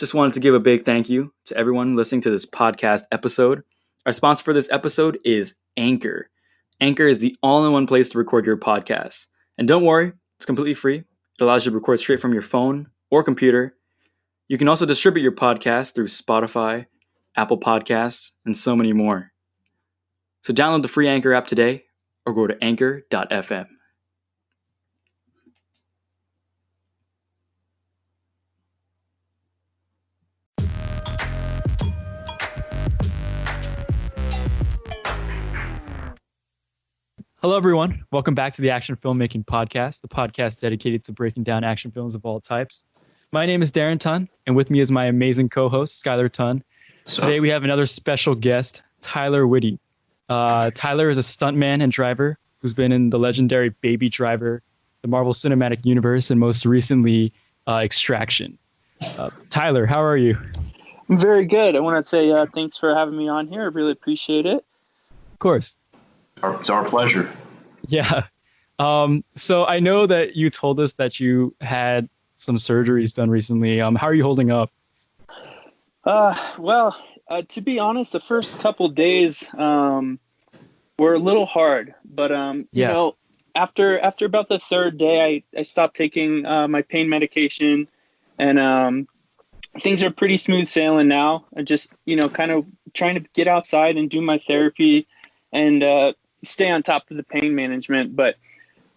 Just wanted to give a big thank you to everyone listening to this podcast episode. Our sponsor for this episode is Anchor. Anchor is the all-in-one place to record your podcast. And don't worry, it's completely free. It allows you to record straight from your phone or computer. You can also distribute your podcast through Spotify, Apple Podcasts, and so many more. So download the free Anchor app today or go to anchor.fm. Hello, everyone. Welcome back to the Action Filmmaking Podcast, the podcast dedicated to breaking down action films of all types. My name is Darren Tunn, and with me is my amazing co-host, Skylar Tunn. Today, we have another special guest, Tyler Witte. Tyler is a stuntman and driver who's been in the legendary Baby Driver, the Marvel Cinematic Universe, and most recently, Extraction. Tyler, how are you? I'm very good. I want to say thanks for having me on here. I really appreciate it. Of course. It's our pleasure. Yeah. So I know that you told us that you had some surgeries done recently. How are you holding up? Well, to be honest, the first couple days were a little hard, but you know, after about the third day, I stopped taking my pain medication, and things are pretty smooth sailing now. I just, you know, kind of trying to get outside and do my therapy and stay on top of the pain management. But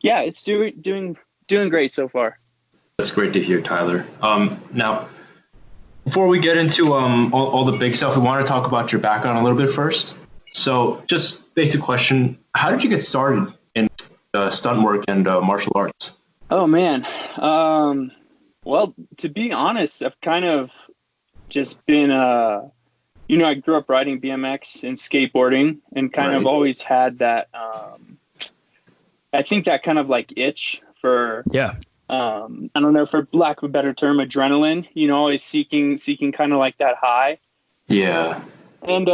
yeah, it's doing great so far. That's great to hear, Tyler. Now, before we get into all the big stuff, we want to talk about your background a little bit first. So just basic question, how did you get started in stunt work and martial arts? Oh, man. Well, to be honest, I've kind of just been, you know, I grew up riding BMX and skateboarding and kind of always had that, I think that kind of like itch for, I don't know, for lack of a better term, adrenaline, you know, always seeking kind of like that high. Yeah. And,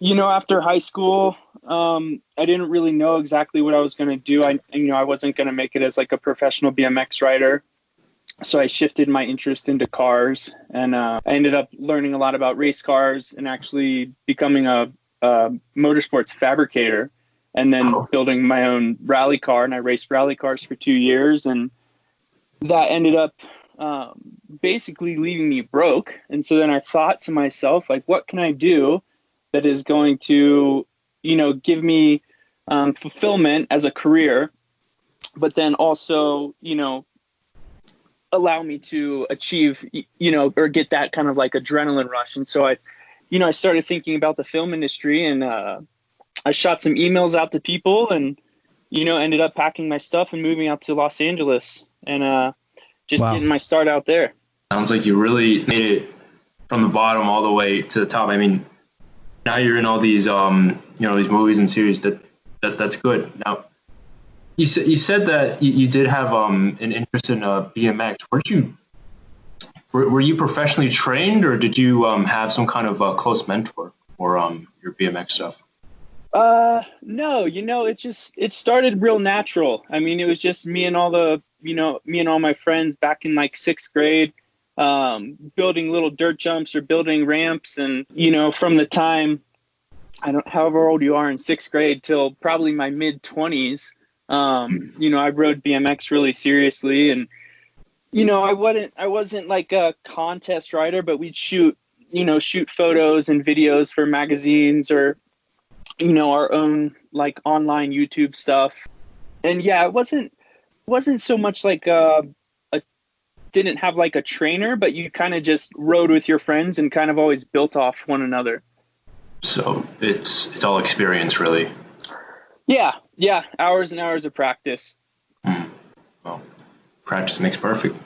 you know, after high school, I didn't really know exactly what I was going to do. I wasn't going to make it as like a professional BMX rider. So I shifted my interest into cars, and I ended up learning a lot about race cars and actually becoming a motorsports fabricator, and then building my own rally car. And I raced rally cars for 2 years, and that ended up basically leaving me broke. And so then I thought to myself, like, what can I do that is going to, you know, give me fulfillment as a career, but then also, you know, allow me to achieve, you know, or get that kind of like adrenaline rush. And so I started thinking about the film industry, and I shot some emails out to people, and, you know, ended up packing my stuff and moving out to Los Angeles, and just getting my start out there. Sounds like you really made it from the bottom all the way to the top. I mean, now you're in all these, you know, these movies and series. That's good. Now, you said that you did have an interest in BMX. Were you professionally trained, or did you have some kind of close mentor for your BMX stuff? No, you know, it started real natural. I mean, it was just me and all my friends back in like sixth grade, building little dirt jumps or building ramps. And, you know, from the time, however old you are in sixth grade till probably my mid 20s, you know, I rode BMX really seriously, and, you know, I wasn't like a contest rider, but we'd shoot photos and videos for magazines, or, you know, our own like online YouTube stuff. And yeah, it wasn't so much like didn't have like a trainer, but you kind of just rode with your friends and kind of always built off one another. So it's all experience, really. Yeah, hours and hours of practice. Well, practice makes perfect.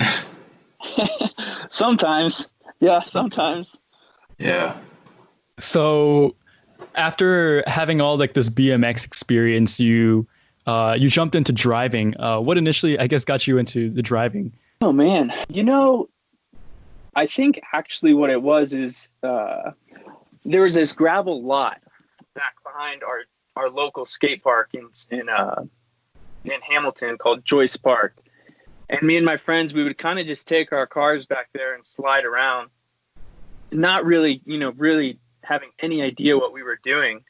Sometimes. Yeah. Yeah. So after having all like this BMX experience, you jumped into driving. What initially, I guess, got you into the driving? Oh, man. You know, I think actually what it was is there was this gravel lot back behind our local skate park in Hamilton called Joyce Park. And me and my friends, we would kind of just take our cars back there and slide around. not really, really having any idea what we were doing.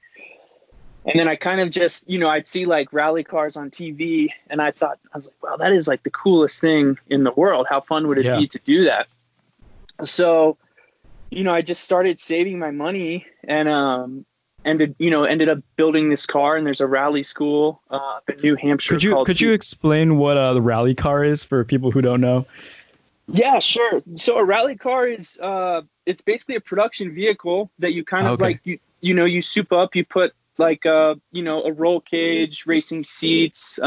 And then I kind of just, I'd see like rally cars on TV, and I was like, wow, that is like the coolest thing in the world. How fun would it be to do that? So, I just started saving my money and, ended up building this car. And there's a rally school up in New Hampshire. Could you explain what the rally car is for people who don't know? Yeah, sure. So a rally car is, it's basically a production vehicle that you kind of like, you soup up, you put like, a roll cage, racing seats,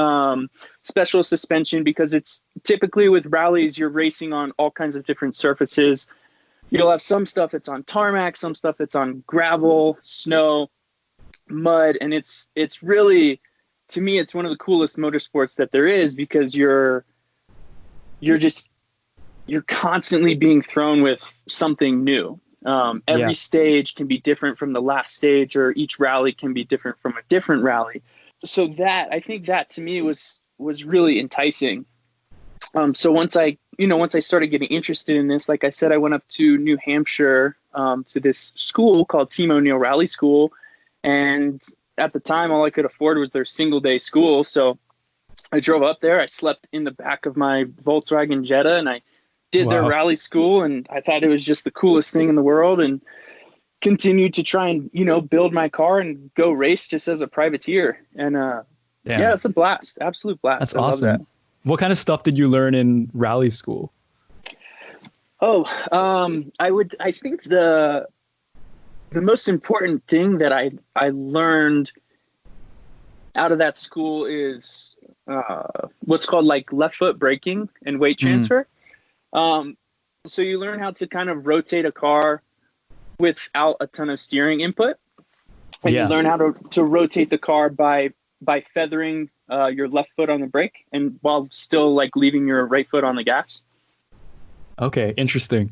special suspension, because it's typically with rallies, you're racing on all kinds of different surfaces. You'll have some stuff that's on tarmac, some stuff that's on gravel, snow, mud. And it's really, to me, it's one of the coolest motorsports that there is, because you're constantly being thrown with something new. Every stage can be different from the last stage, or each rally can be different from a different rally. So I think that to me was really enticing. So once I started getting interested in this, like I said, I went up to New Hampshire, to this school called Team O'Neill Rally School. And at the time, all I could afford was their single day school. So I drove up there, I slept in the back of my Volkswagen Jetta, and I did their rally school, and I thought it was just the coolest thing in the world, and continued to try and, build my car and go race just as a privateer. And it's a blast, absolute blast. That's awesome. Love that. What kind of stuff did you learn in rally school? I think the most important thing that I learned out of that school is what's called like left foot braking and weight transfer. So you learn how to kind of rotate a car without a ton of steering input. And you learn how to rotate the car by feathering your left foot on the brake, and while still like leaving your right foot on the gas. Okay, interesting.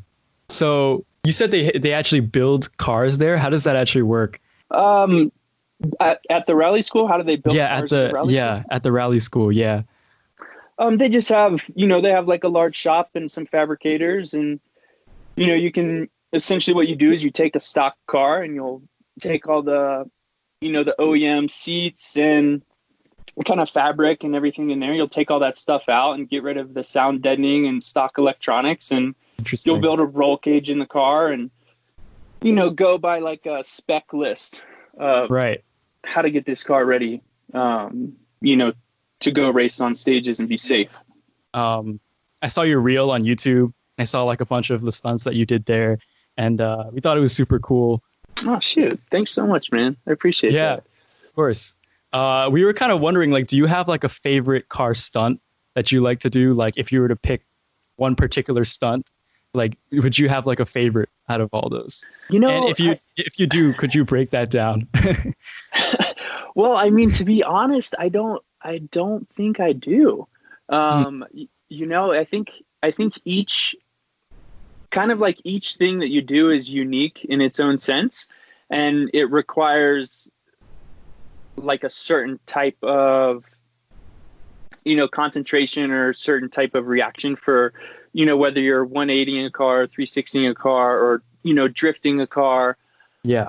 So you said they actually build cars there. How does that actually work? At the rally school, how do they build cars at the rally school? Yeah. They just have, they have like a large shop and some fabricators, and, you can essentially, what you do is you take a stock car and you'll take all the, the OEM seats and kind of fabric and everything in there. You'll take all that stuff out and get rid of the sound deadening and stock electronics, and you'll build a roll cage in the car and, go by like a spec list of how to get this car ready, to go race on stages and be safe. I saw your reel on YouTube. I saw like a bunch of the stunts that you did there, and we thought it was super cool. Oh, shoot. Thanks so much, man. I appreciate that. Yeah, of course. We were kind of wondering, like, do you have like a favorite car stunt that you like to do? Like, if you were to pick one particular stunt, like, would you have like a favorite out of all those? And if you do, could you break that down? Well, I mean, to be honest, I don't think I do. I think each kind of like each thing that you do is unique in its own sense, and it requires like a certain type of, concentration or certain type of reaction for, whether you're 180 a car, 360 a car, or, drifting a car. Yeah.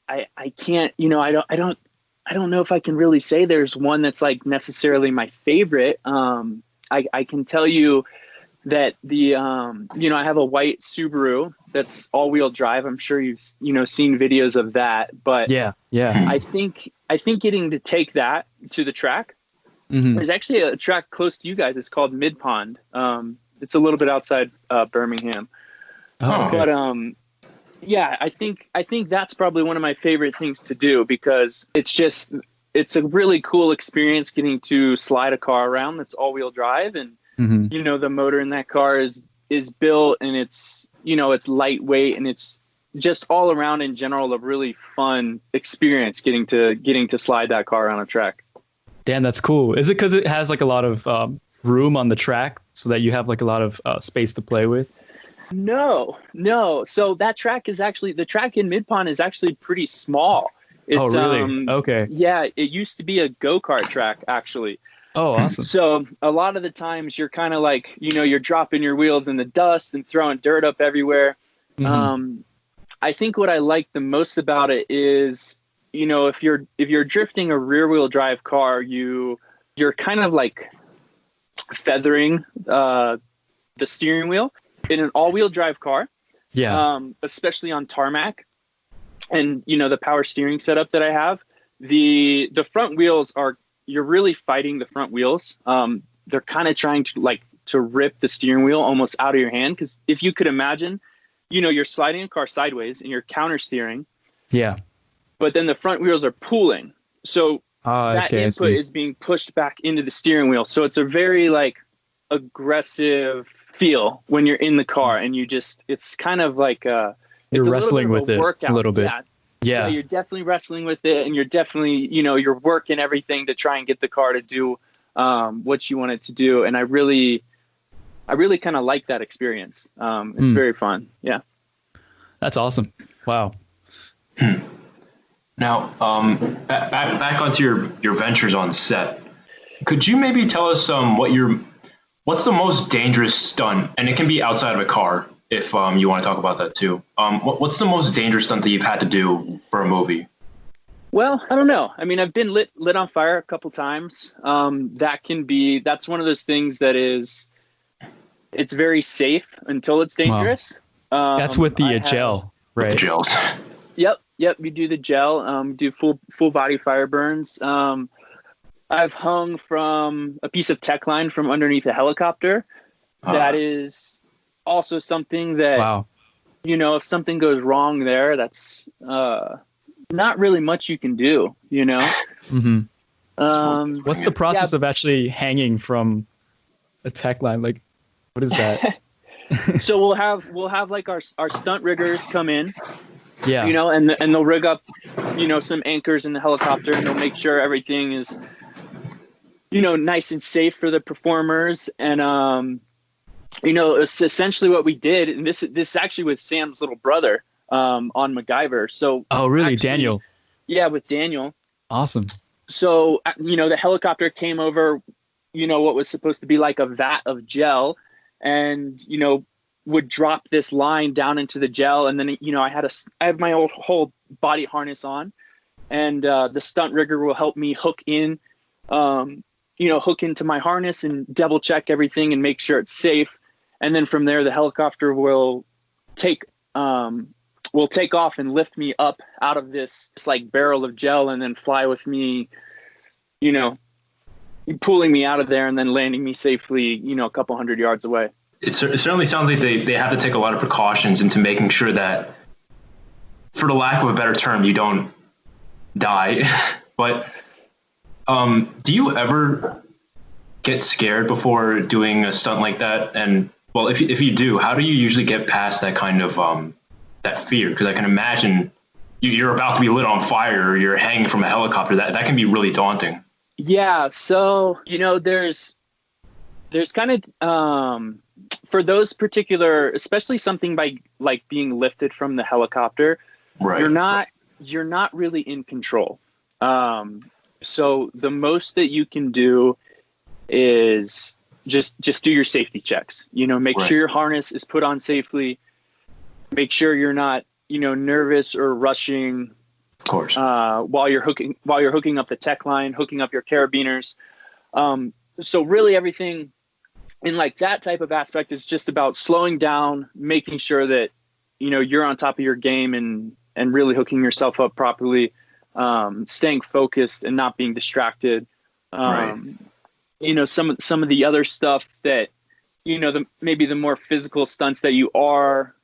I can't, I don't know if I can really say there's one that's like necessarily my favorite. I can tell you that I have a white Subaru that's all-wheel drive. I'm sure you've, seen videos of that, but yeah. I think getting to take that to the track, there's actually a track close to you guys. It's called Mid Pond. It's a little bit outside Birmingham. Oh, okay. But I think that's probably one of my favorite things to do, because it's a really cool experience getting to slide a car around that's all-wheel drive, and the motor in that car is built, and it's it's lightweight, and it's just all around in general a really fun experience getting to slide that car on a track. Damn, that's cool. Is it because it has like a lot of room on the track so that you have like a lot of space to play with? No. So that track is actually, the track in Mid Pond is actually pretty small. It's, oh, really? Okay. Yeah, it used to be a go-kart track, actually. Oh, awesome. So a lot of the times you're kind of like, you're dropping your wheels in the dust and throwing dirt up everywhere. Mhm. I think what I like the most about it is, if you're drifting a rear wheel drive car, you're kind of like feathering the steering wheel. In an all-wheel drive car, especially on tarmac, and the power steering setup that I have, the front wheels you're really fighting the front wheels. They're kind of trying to rip the steering wheel almost out of your hand, because if you could imagine, you're sliding a car sideways and you're counter steering. Yeah. But then the front wheels are pulling, so that input is being pushed back into the steering wheel. So it's a very aggressive feel when you're in the car, and it's kind of like you're wrestling with it a little bit. Yeah, you're definitely wrestling with it, and you're definitely you're working everything to try and get the car to do what you want it to do. And I really kind of like that experience. It's very fun. Yeah, that's awesome. Wow. Now, back onto your ventures on set. Could you maybe tell us what's the most dangerous stunt? And it can be outside of a car if you want to talk about that too. What's the most dangerous stunt that you've had to do for a movie? Well, I don't know. I mean, I've been lit on fire a couple times. That's one of those things that it's very safe until it's dangerous. Wow. That's with the gel, right? With the gels. Yep. We do the gel, do full body fire burns. I've hung from a piece of tech line from underneath a helicopter. That is also something that, wow. If something goes wrong there, that's not really much you can do, Mm-hmm. What's the process of actually hanging from a tech line? Like, what is that? So we'll have like our stunt riggers come in. Yeah. And they'll rig up, some anchors in the helicopter, and they'll make sure everything is, nice and safe for the performers. And, it's essentially what we did. And this actually with Sam's little brother on MacGyver. So, oh, really? Daniel? Yeah, with Daniel. Awesome. So, the helicopter came over, what was supposed to be like a vat of gel, and, would drop this line down into the gel. And then, I have my whole body harness on, and the stunt rigger will help me hook into my harness and double check everything and make sure it's safe. And then from there, the helicopter will take off and lift me up out of this like barrel of gel, and then fly with me, pulling me out of there and then landing me safely, a couple hundred yards away. It certainly sounds like they have to take a lot of precautions into making sure that, for the lack of a better term, you don't die. But do you ever get scared before doing a stunt like that? And well, if you do, how do you usually get past that kind of that fear? Because I can imagine you're about to be lit on fire, or you're hanging from a helicopter. That can be really daunting. Yeah. So there's kind of for those particular, especially something like being lifted from the helicopter, right, you're not really in control. So the most that you can do is just do your safety checks, make sure your harness is put on safely, make sure you're not, nervous or rushing, of course, while you're hooking up the tech line, hooking up your carabiners. So really everything in like that type of aspect is just about slowing down, making sure that, you're on top of your game and really hooking yourself up properly, staying focused and not being distracted. Some of the other stuff that, maybe the more physical stunts that you are,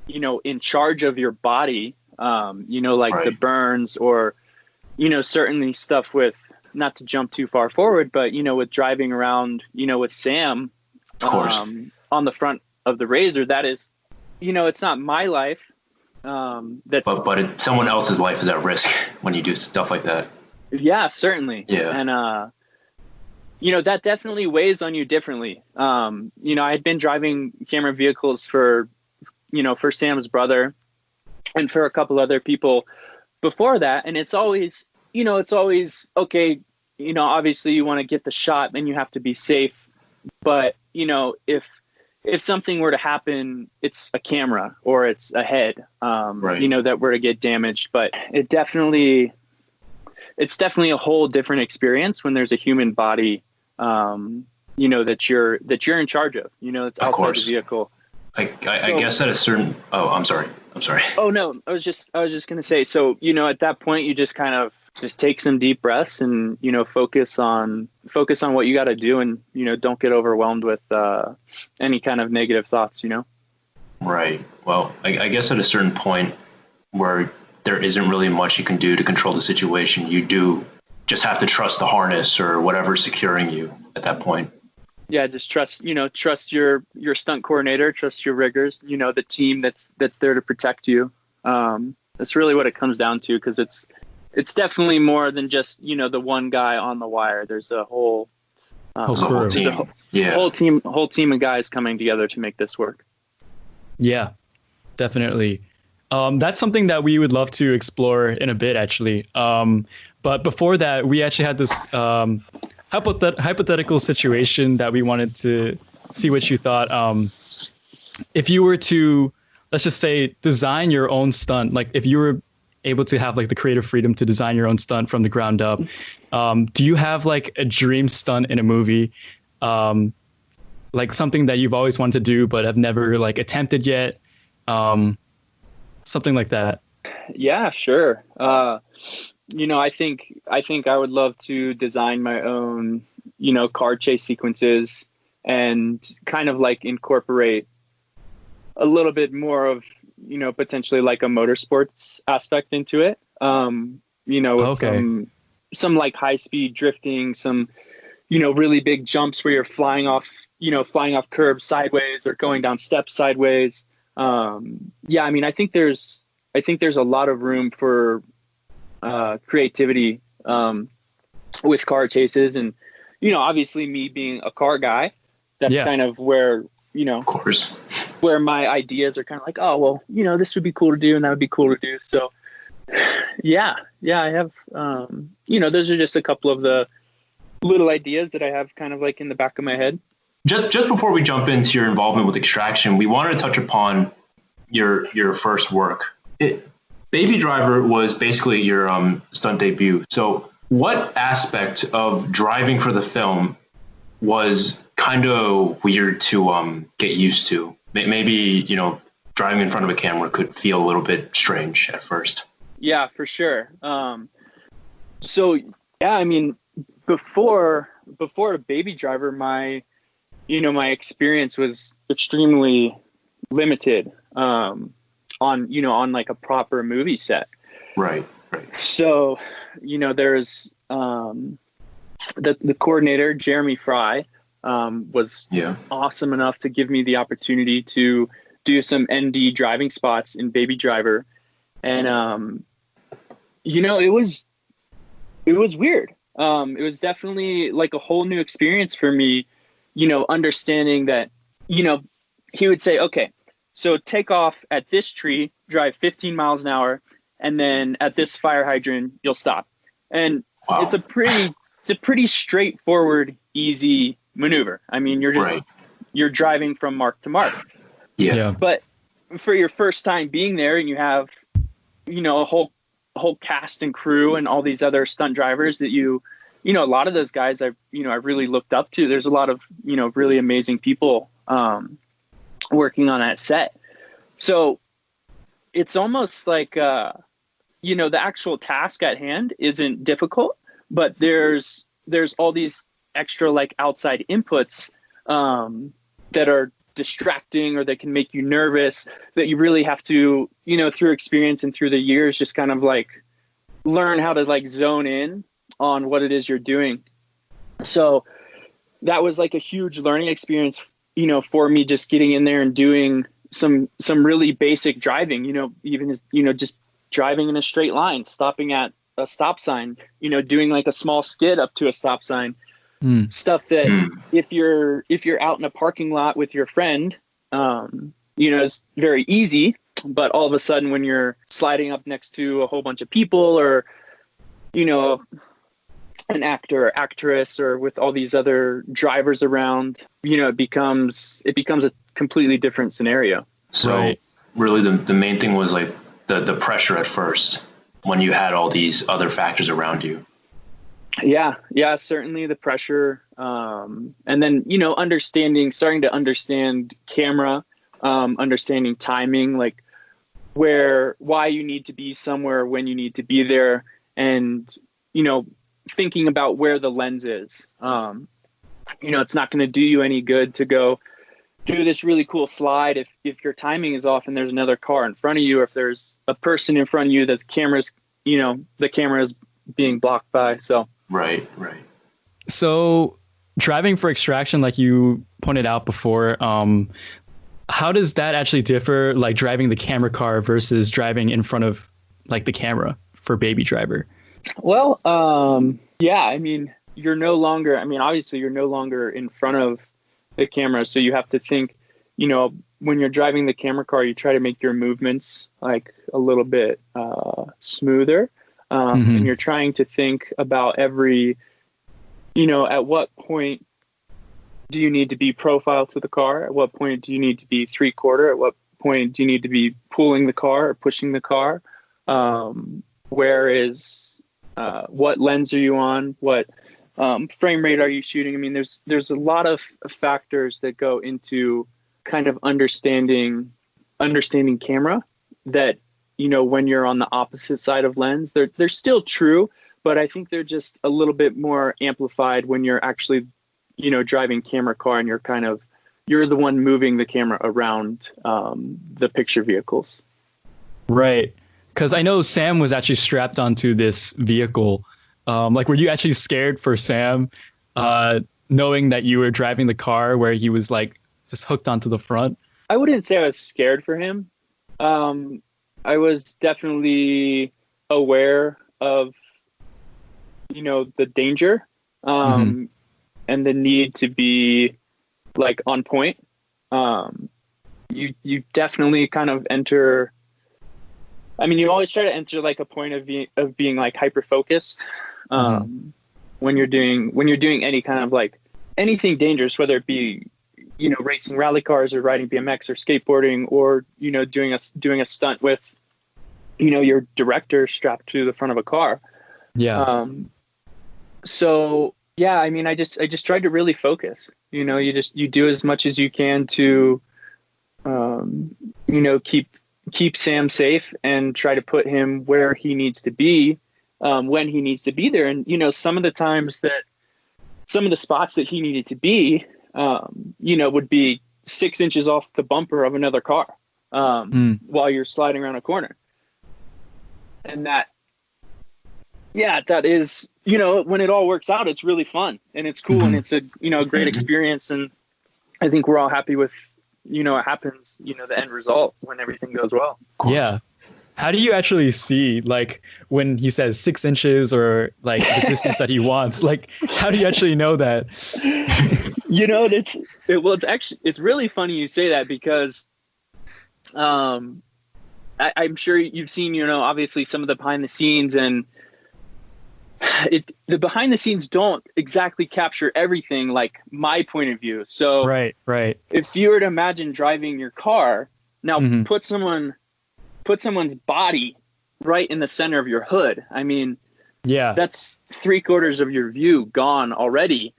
in charge of your body, the burns, or, certainly stuff with, not to jump too far forward, but, with driving around, with Sam, of course, on the front of the Razor, that is, it's not my life. But someone else's life is at risk when you do stuff like that. Yeah, certainly. Yeah. And, that definitely weighs on you differently. I had been driving camera vehicles for Sam's brother and for a couple other people before that. And it's always, okay, obviously you want to get the shot and you have to be safe. But, if something were to happen, it's a camera or it's a head, that were to get damaged. But it's definitely a whole different experience when there's a human body, that you're in charge of, it's outside the vehicle. I guess at a certain, I'm sorry. Oh no, I was just going to say, so, at that point you just kind of just take some deep breaths and, focus on what you got to do, and, don't get overwhelmed with any kind of negative thoughts, Right. Well, I guess at a certain point where there isn't really much you can do to control the situation, you do just have to trust the harness or whatever's securing you at that point. Yeah, just trust your stunt coordinator, trust your riggers, the team that's there to protect you. That's really what it comes down to, because it's definitely more than just, the one guy on the wire. There's a whole team. Whole team of guys coming together to make this work. Yeah, definitely. That's something that we would love to explore in a bit, actually. But before that, we actually had this hypothetical situation that we wanted to see what you thought. If you were to, let's just say, design your own stunt, like if you were able to have like the creative freedom to design your own stunt from the ground up, do you have like a dream stunt in a movie, like something that you've always wanted to do but have never like attempted yet, something like that? Yeah, sure. I think I would love to design my own, car chase sequences and kind of like incorporate a little bit more of, potentially like a motorsports aspect into it. With some like high speed drifting, some, really big jumps where you're flying off curbs sideways or going down steps sideways. I think there's a lot of room for creativity with car chases, and obviously me being a car guy, that's kind of where of course, where my ideas are kind of like, oh well, this would be cool to do and that would be cool to do. So I have those are just a couple of the little ideas that I have kind of like in the back of my head. Just before we jump into your involvement with Extraction, we wanted to touch upon your first work. Baby Driver was basically your stunt debut. So what aspect of driving for the film was kind of weird to get used to? Maybe, driving in front of a camera could feel a little bit strange at first. Yeah, for sure. Before Baby Driver, my experience was extremely limited. On like a proper movie set. Right. So, there's the coordinator, Jeremy Fry, was awesome enough to give me the opportunity to do some ND driving spots in Baby Driver. And, it was weird. It was definitely like a whole new experience for me, understanding that, he would say, okay, so take off at this tree, drive 15 miles an hour, and then at this fire hydrant, you'll stop. And It's a pretty straightforward, easy maneuver. I mean, you're driving from mark to mark. Yeah. But for your first time being there, and you have, a whole cast and crew and all these other stunt drivers that a lot of those guys I really looked up to. There's a lot of, really amazing people, working on that set. So it's almost like, the actual task at hand isn't difficult, but there's all these extra like outside inputs that are distracting or that can make you nervous, that you really have to, through experience and through the years, just kind of like learn how to like zone in on what it is you're doing. So that was like a huge learning experience, for me, just getting in there and doing some really basic driving, even just driving in a straight line, stopping at a stop sign, doing like a small skid up to a stop sign, stuff that if you're out in a parking lot with your friend, is very easy. But all of a sudden when you're sliding up next to a whole bunch of people or, an actor or actress or with all these other drivers around, it becomes a completely different scenario. So really the main thing was like the pressure at first when you had all these other factors around you. Yeah, certainly the pressure. And then, starting to understand camera, understanding timing, like why you need to be somewhere, when you need to be there, and, thinking about where the lens is. It's not going to do you any good to go do this really cool slide if your timing is off and there's another car in front of you, or if there's a person in front of you that the camera is being blocked by. So right. So driving for extraction, like you pointed out before, how does that actually differ, like driving the camera car versus driving in front of like the camera for Baby Driver? Well, you're no longer, obviously you're no longer in front of the camera. So you have to think, when you're driving the camera car, you try to make your movements like a little bit smoother. And you're trying to think about every, at what point do you need to be profile to the car? At what point do you need to be 3/4? At what point do you need to be pulling the car or pushing the car? What lens are you on? What frame rate are you shooting? There's a lot of factors that go into kind of understanding camera that, when you're on the opposite side of lens, they're still true, but I think they're just a little bit more amplified when you're actually, driving camera car and you're the one moving the camera around the picture vehicles. Right. Because I know Sam was actually strapped onto this vehicle. Were you actually scared for Sam, knowing that you were driving the car where he was like just hooked onto the front? I wouldn't say I was scared for him. I was definitely aware of, the danger, and the need to be like on point. You definitely kind of enter. You always try to enter like a point of being like hyper focused when you're doing any kind of like anything dangerous, whether it be racing rally cars or riding BMX or skateboarding, or doing a stunt with your director strapped to the front of a car. So yeah, I just tried to really focus. You do as much as you can to keep Sam safe and try to put him where he needs to be when he needs to be there. And some of the spots that he needed to be would be 6 inches off the bumper of another car while you're sliding around a corner. And that is, when it all works out, it's really fun and it's cool and it's a great experience. And I think we're all happy with, it happens, the end result when everything goes well. Yeah. How do you actually see, like, when he says 6 inches or like the distance that he wants? Like, how do you actually know that? It's really funny you say that, because I'm sure you've seen, obviously some of the behind the scenes, and the behind the scenes don't exactly capture everything, like my point of view. So right. If you were to imagine driving your car now, put someone's body right in the center of your hood. That's 3/4 of your view gone already.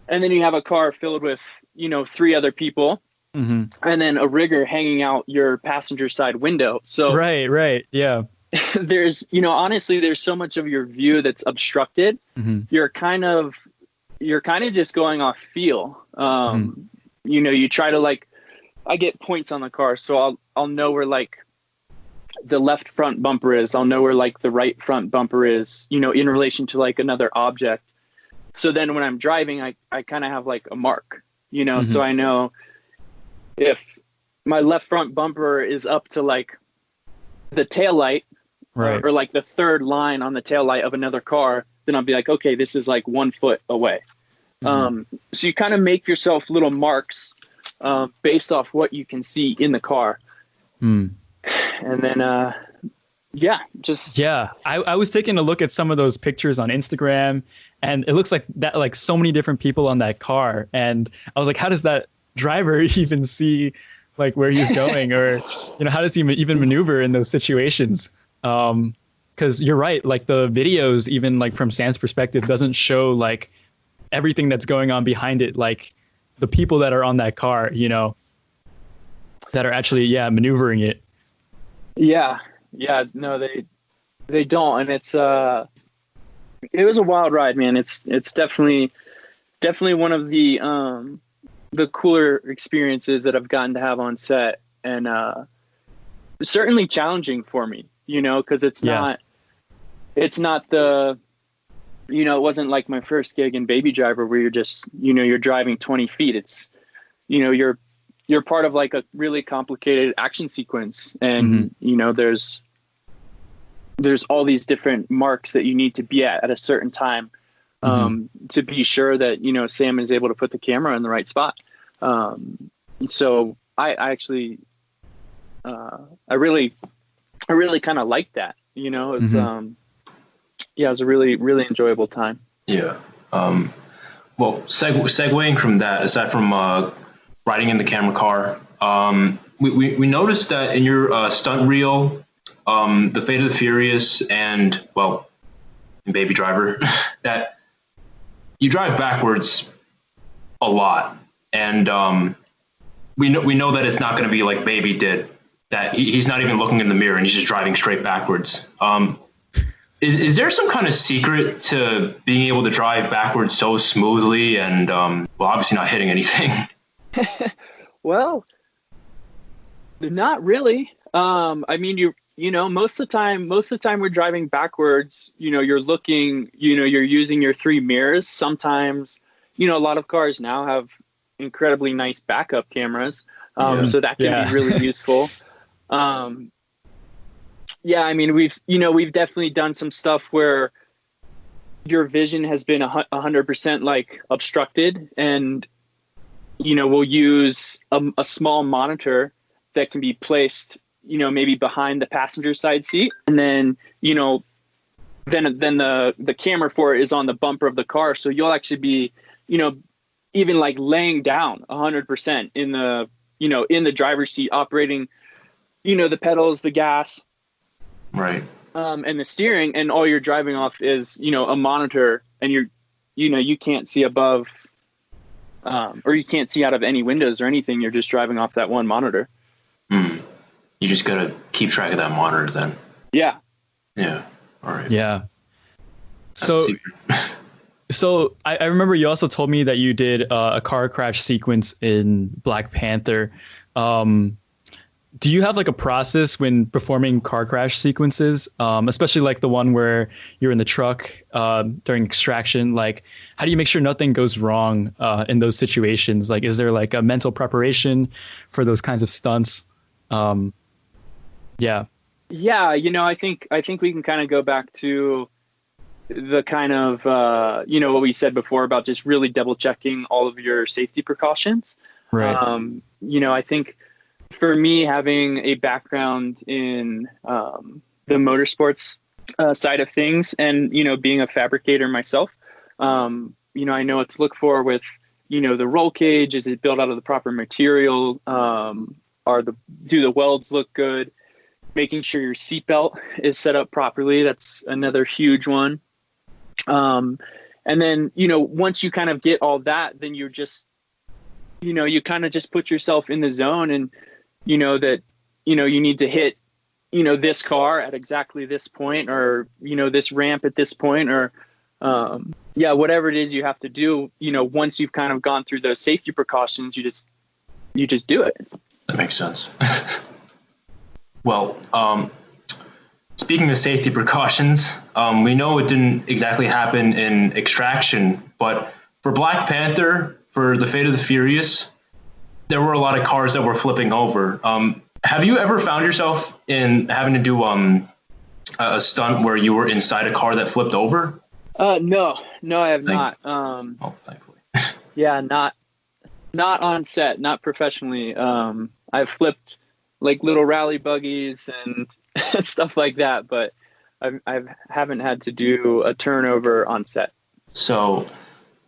And then you have a car filled with, 3 other people, and then a rigger hanging out your passenger side window. So right. Yeah. There's, honestly, there's so much of your view that's obstructed. You're kind of just going off feel. You try to, like, I get points on the car, so I'll know where like the left front bumper is. I'll know where like the right front bumper is, in relation to like another object. So then when I'm driving, I kind of have like a mark, so I know if my left front bumper is up to like the taillight, or like the third line on the taillight of another car, then I'll be like, okay, this is like 1 foot away. So you kind of make yourself little marks based off what you can see in the car. And then, I was taking a look at some of those pictures on Instagram, and it looks like that, like so many different people on that car. And I was like, how does that driver even see like where he's going, or, you know, how does he even maneuver in those situations? Because you're right, like the videos, even like from Sam's perspective, doesn't show like everything that's going on behind it, like the people that are on that car, you know, that are actually maneuvering it. Yeah, no, they don't, and it was a wild ride, man. It's definitely one of the cooler experiences that I've gotten to have on set, and certainly challenging for me, you know, because it's not the, you know, it wasn't like my first gig in Baby Driver where you're just, you know, you're driving 20 feet. It's, you know, you're part of like a really complicated action sequence, and you know, there's all these different marks that you need to be at a certain time to be sure that, you know, Sam is able to put the camera in the right spot. So I actually, I really kind of liked that, you know. It was, it was a really, really enjoyable time. Yeah. Well, segueing from that, aside from riding in the camera car, we noticed that in your stunt reel, The Fate of the Furious, and, well, in Baby Driver, that you drive backwards a lot. And we know that it's not going to be like Baby did, that he's not even looking in the mirror and he's just driving straight backwards. Is there some kind of secret to being able to drive backwards so smoothly and, well, obviously not hitting anything? Well, not really. I mean, you know, most of the time we're driving backwards, you know, you're looking, you know, you're using your 3 mirrors. Sometimes, you know, a lot of cars now have incredibly nice backup cameras. So that can be really useful. I mean, we've definitely done some stuff where your vision has been 100% like obstructed, and, you know, we'll use a small monitor that can be placed, you know, maybe behind the passenger side seat. And then, you know, then the camera for it is on the bumper of the car. So you'll actually be, you know, even like laying down 100% in the, you know, in the driver's seat, operating, you know, the pedals, the gas, right, and the steering, and all you're driving off is, you know, a monitor, and you can't see above, or you can't see out of any windows or anything. You're just driving off that one monitor. You just got to keep track of that monitor then. Yeah. All right. Yeah. So I remember you also told me that you did a car crash sequence in Black Panther. Do you have like a process when performing car crash sequences, especially like the one where you're in the truck during extraction? Like, how do you make sure nothing goes wrong in those situations? Like, is there like a mental preparation for those kinds of stunts? Yeah, you know, I think we can kind of go back to the kind of, you know, what we said before about just really double checking all of your safety precautions. Right. You know, I think for me, having a background in the motorsports side of things, and, you know, being a fabricator myself, you know, I know what to look for with, you know, the roll cage. Is it built out of the proper material? Do the welds look good? Making sure your seatbelt is set up properly. That's another huge one. And then, you know, once you kind of get all that, then you're just, you know, you kind of just put yourself in the zone, and, you know, that, you know, you need to hit, you know, this car at exactly this point, or, you know, this ramp at this point, or, whatever it is you have to do, you know, once you've kind of gone through those safety precautions, you just do it. That makes sense. Well, speaking of safety precautions, we know it didn't exactly happen in Extraction, but for Black Panther, for The Fate of the Furious, there were a lot of cars that were flipping over. Have you ever found yourself in having to do a stunt where you were inside a car that flipped over? No, I have not. Thankfully. Yeah, not on set, not professionally. I've flipped like little rally buggies and stuff like that, but I haven't had to do a turnover on set. So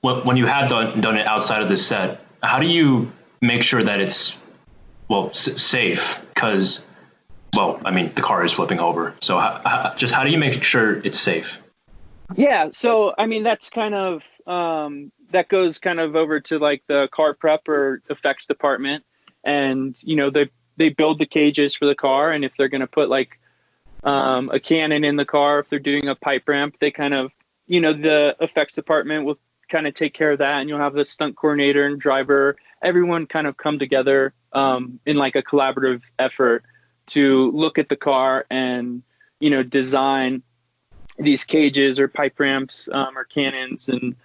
when you have done it outside of the set, how do you make sure that it's, well, safe? Because, well, I mean, the car is flipping over. So how do you make sure it's safe? Yeah. So, I mean, that's kind of, that goes kind of over to like the car prep or effects department. And, you know, they build the cages for the car. And if they're going to put like a cannon in the car, if they're doing a pipe ramp, they kind of, you know, the effects department will kind of take care of that. And you'll have the stunt coordinator and driver, everyone kind of come together in like a collaborative effort to look at the car and, you know, design these cages or pipe ramps or cannons. And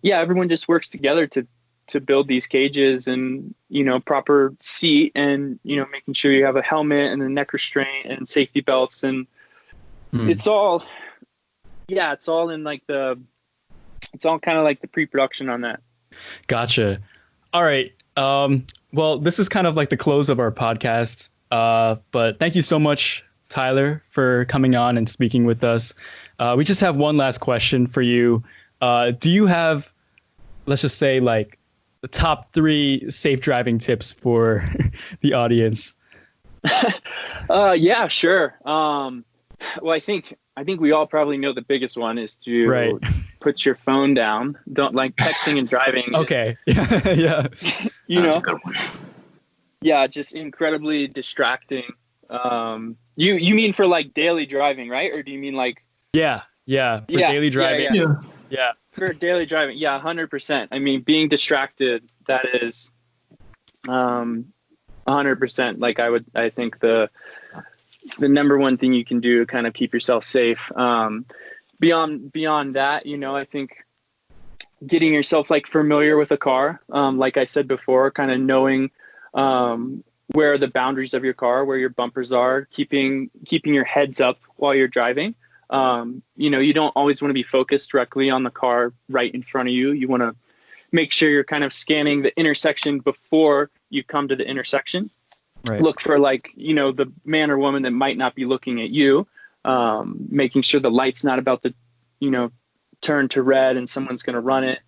yeah, everyone just works together to build these cages and, you know, proper seat and, you know, making sure you have a helmet and a neck restraint and safety belts. And it's all in like it's all kind of like the pre-production on that. Gotcha. All right. Well, this is kind of like the close of our podcast. But thank you so much, Tyler, for coming on and speaking with us. We just have one last question for you. Do you have, let's just say, like the top 3 safe driving tips for the audience? Yeah, sure. Well, I think we all probably know the biggest one is to put your phone down. Don't like texting and driving. Okay. Yeah. You That's know, a good one. Yeah, just incredibly distracting. You mean for like daily driving, right? Or do you mean like? Yeah. For daily driving. Yeah. For daily driving. Yeah. 100%. I mean, being distracted, that is, 100%. Like I think the number one thing you can do to kind of keep yourself safe. Beyond that, you know, I think getting yourself like familiar with a car, like I said before, kind of knowing where are the boundaries of your car, where your bumpers are, keeping your heads up while you're driving. You know, you don't always want to be focused directly on the car right in front of you. You want to make sure you're kind of scanning the intersection before you come to the intersection. Right. Look for like, you know, the man or woman that might not be looking at you, making sure the light's not about to, you know, turn to red and someone's going to run it.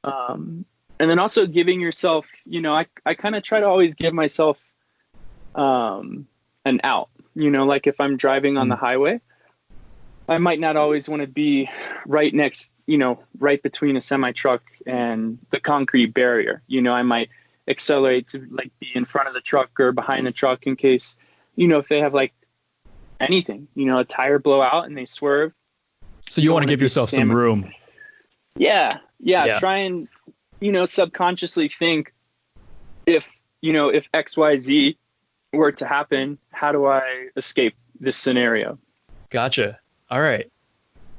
And then also giving yourself, you know, I kind of try to always give myself an out, you know, like if I'm driving on the highway, I might not always want to be right next, you know, right between a semi truck and the concrete barrier. You know, I might accelerate to like be in front of the truck or behind the truck in case, you know, if they have like anything, you know, a tire blow out and they swerve. So you want to give yourself some room. Yeah. Try and, you know, subconsciously think if XYZ were to happen, how do I escape this scenario? Gotcha. All right.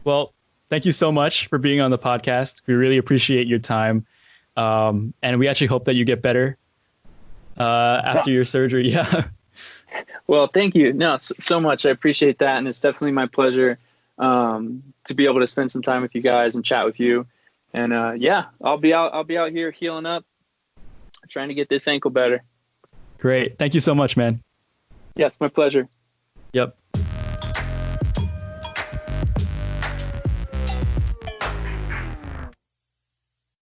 Well, thank you so much for being on the podcast. We really appreciate your time. And we actually hope that you get better after your surgery. Yeah. Well, thank you. No, so much. I appreciate that. And it's definitely my pleasure to be able to spend some time with you guys and chat with you. And yeah, I'll be out here healing up, trying to get this ankle better. Great. Thank you so much, man. Yes, my pleasure. Yep.